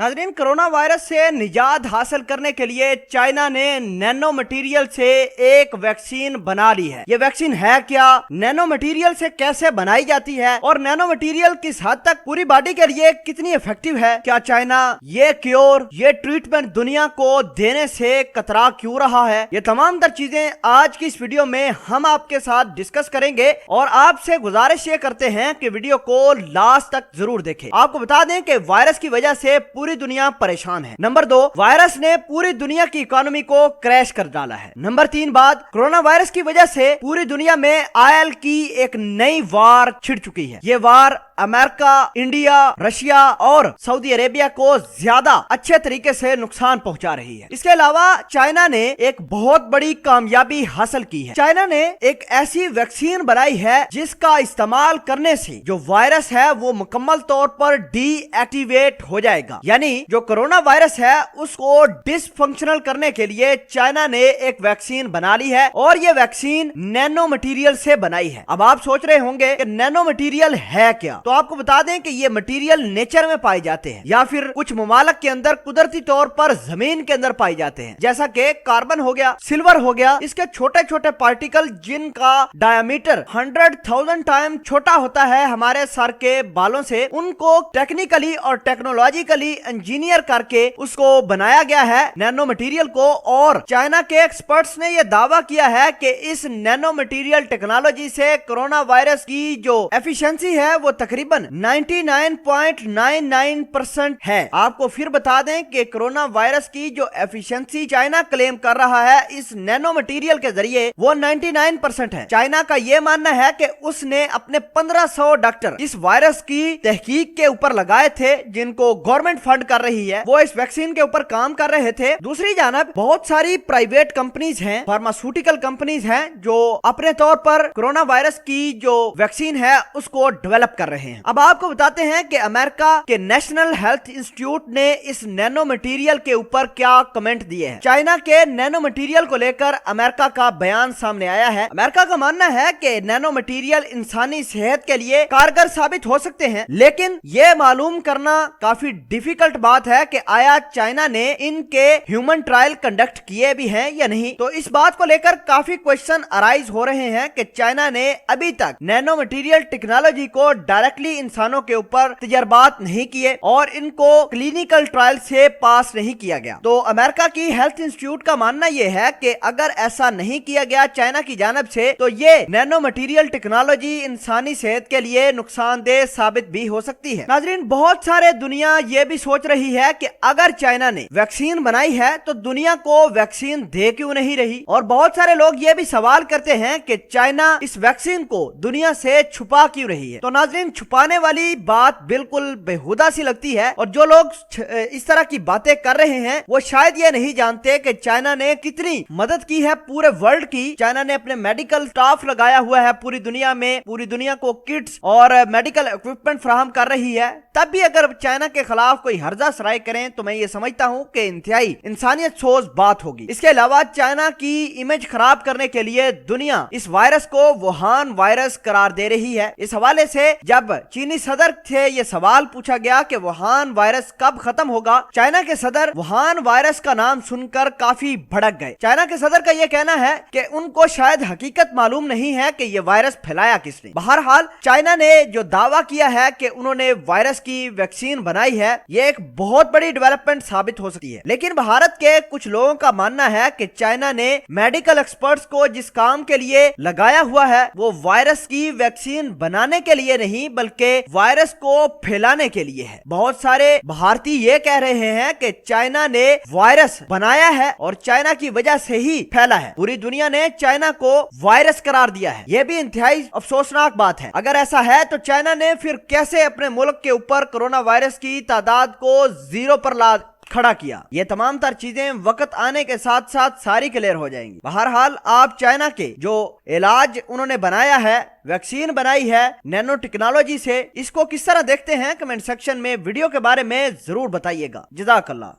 नाज़रीन, corona virus से निजात हासिल करने के लिए चाइना ने नैनो मटेरियल से एक वैक्सीन बना ली है। ये वैक्सीन है क्या, नैनो मटेरियल से कैसे बनाई जाती है और नैनो मटेरियल किस हद तक पूरी बॉडी के लिए कितनी इफेक्टिव है, क्या चाइना ये क्योर, ये ट्रीटमेंट दुनिया को देने से कतरा क्यों रहा है, ये तमाम तर चीजें आज की इस वीडियो में हम आपके साथ डिस्कस करेंगे। और आपसे गुजारिश ये करते हैं कि वीडियो को लास्ट तक जरूर देखें। आपको बता दें कि वायरस की वजह से पूरी दुनिया परेशान है। नंबर 2, वायरस ने पूरी दुनिया की इकोनॉमी को क्रैश कर डाला है। नंबर 3 बात, कोरोना वायरस की वजह से पूरी दुनिया में ऑयल की एक नई वार छिड़ चुकी है। ये वार अमेरिका, इंडिया, रशिया और सऊदी अरेबिया को ज्यादा अच्छे तरीके से नुकसान पहुंचा रही है। इसके अलावा चाइना ने एक बहुत बड़ी कामयाबी हासिल की है। चाइना ने एक ऐसी वैक्सीन बनाई है जिसका इस्तेमाल करने से जो वायरस है वो मुकम्मल तौर पर डीएक्टिवेट हो जाएगा। यानी जो कोरोना वायरस है उसको डिसफंक्शनल करने के लिए चाइना ने एक वैक्सीन बना ली है और ये वैक्सीन नैनो मटेरियल से बनाई है। अब आप सोच रहे होंगे कि नैनो मटेरियल है क्या, तो आपको बता दें कि ये मटेरियल नेचर में पाए जाते हैं या फिर कुछ ममालक के अंदर कुदरती तौर पर जमीन के अंदर पाए जाते हैं, जैसा कि कार्बन हो गया, सिल्वर हो गया। इसके छोटे छोटे पार्टिकल जिनका डायमीटर 100,000 टाइम छोटा होता है हमारे सर के बालों से, उनको टेक्निकली और टेक्नोलॉजिकली इंजीनियर करके उसको बनाया गया है नैनो मटेरियल को। और चाइना के एक्सपर्ट्स ने यह दावा किया है कि इस नैनो मटेरियल टेक्नोलॉजी से कोरोना वायरस की जो एफिशिएंसी है वो तकरीबन 99.99% है। आपको फिर बता दें कि कोरोना वायरस की जो एफिशिएंसी चाइना क्लेम कर रहा है इस नैनो मटेरियल के जरिए वो 99% है। चाइना का यह मानना है कि उसने अपने 1500 डॉक्टर इस वायरस की तहकीक के ऊपर लगाए थे जिनको गवर्नमेंट फंड कर रही है, वो इस वैक्सीन के ऊपर काम कर रहे थे। दूसरी जानब बहुत सारी प्राइवेट कंपनीज हैं, फार्मास्यूटिकल कंपनीज हैं जो अपने तौर पर कोरोना वायरस की जो वैक्सीन है उसको डेवलप कर रहे हैं। अब आपको बताते हैं कि अमेरिका के नेशनल हेल्थ इंस्टीट्यूट ने इस नैनो मटेरियल के ऊपर क्या कमेंट दिए हैं। चाइना के नैनो मटेरियल को लेकर अमेरिका का बयान सामने आया है। अमेरिका का मानना है कि नैनो मटेरियल इंसानी सेहत के लिए कारगर साबित हो सकते हैं, लेकिन यह मालूम करना काफी डिफिकल्ट बात है कि आया चाइना ने इनके ह्यूमन ट्रायल कंडक्ट किए भी हैं या नहीं। तो इस बात को लेकर काफी क्वेश्चन अराइज हो रहे हैं कि चाइना ने अभी तक नैनो मटेरियल टेक्नोलॉजी को डायरेक्टली इंसानों के ऊपर तजर्बात नहीं किए और इनको क्लिनिकल ट्रायल से पास नहीं किया गया। तो अमेरिका की हेल्थ इंस्टीट्यूट का मानना यह है कि अगर ऐसा नहीं किया गया चाइना की जानब से तो ये नैनो मटेरियल टेक्नोलॉजी इंसानी सेहत के लिए नुकसानदेह साबित भी हो सकती है। नाजरीन, बहुत सारे दुनिया ये भी सोच रही है कि अगर चाइना ने वैक्सीन बनाई है तो दुनिया को वैक्सीन दे क्यों नहीं रही, और बहुत सारे लोग ये भी सवाल करते हैं कि चाइना इस वैक्सीन को दुनिया से छुपा क्यों रही है। तो नाजरीन, छुपाने वाली बात बिल्कुल बेहुदा सी लगती है और जो लोग इस तरह की बातें कर रहे हैं वो शायद ये नहीं जानते कि चाइना ने कितनी मदद की है पूरे वर्ल्ड की। चाइना ने अपने मेडिकल स्टाफ लगाया हुआ है पूरी दुनिया में, पूरी दुनिया को किट्स और मेडिकल इक्विपमेंट फराहम कर रही है। तब भी अगर चाइना के खिलाफ कोई हर्जा सराय करें तो मैं ये समझता हूँ कि इंतहाई इंसानियत सोच बात होगी। इसके अलावा चाइना की इमेज खराब करने के लिए दुनिया इस वायरस को वुहान वायरस करार दे रही है। इस हवाले से जब चीनी सदर से ये सवाल पूछा गया कि वुहान वायरस कब खत्म होगा, चाइना के सदर वुहान वायरस का नाम सुनकर काफी भड़क गए। चाइना के सदर का यह कहना है कि उनको शायद हकीकत मालूम नहीं है कि यह वायरस फैलाया किसने। बहरहाल चाइना ने जो दावा किया है कि उन्होंने वायरस की वैक्सीन बनाई है ये एक बहुत बड़ी डेवलपमेंट साबित हो सकती है, लेकिन भारत के कुछ लोगों का मानना है कि चाइना ने मेडिकल एक्सपर्ट्स को जिस काम के लिए लगाया हुआ है वो वायरस की वैक्सीन बनाने के लिए नहीं बल्कि वायरस को फैलाने के लिए है। बहुत सारे भारतीय ये कह रहे हैं कि चाइना ने वायरस बनाया है और चाइना की वजह से ही फैला है। पूरी दुनिया ने चाइना को वायरस करार दिया है। यह भी इंतहाई अफसोसनाक बात है। अगर ऐसा है तो चाइना ने फिर कैसे अपने मुल्क के ऊपर कोरोना वायरस की तादाद को 0 पर ला खड़ा किया। ये तमाम तर चीजें वक्त आने के साथ साथ सारी क्लियर हो जाएंगी। बहरहाल आप चाइना के जो इलाज उन्होंने बनाया है, वैक्सीन बनाई है नैनो टेक्नोलॉजी से, इसको किस तरह देखते हैं कमेंट सेक्शन में वीडियो के बारे में जरूर बताइएगा। जज़ाकल्लाह।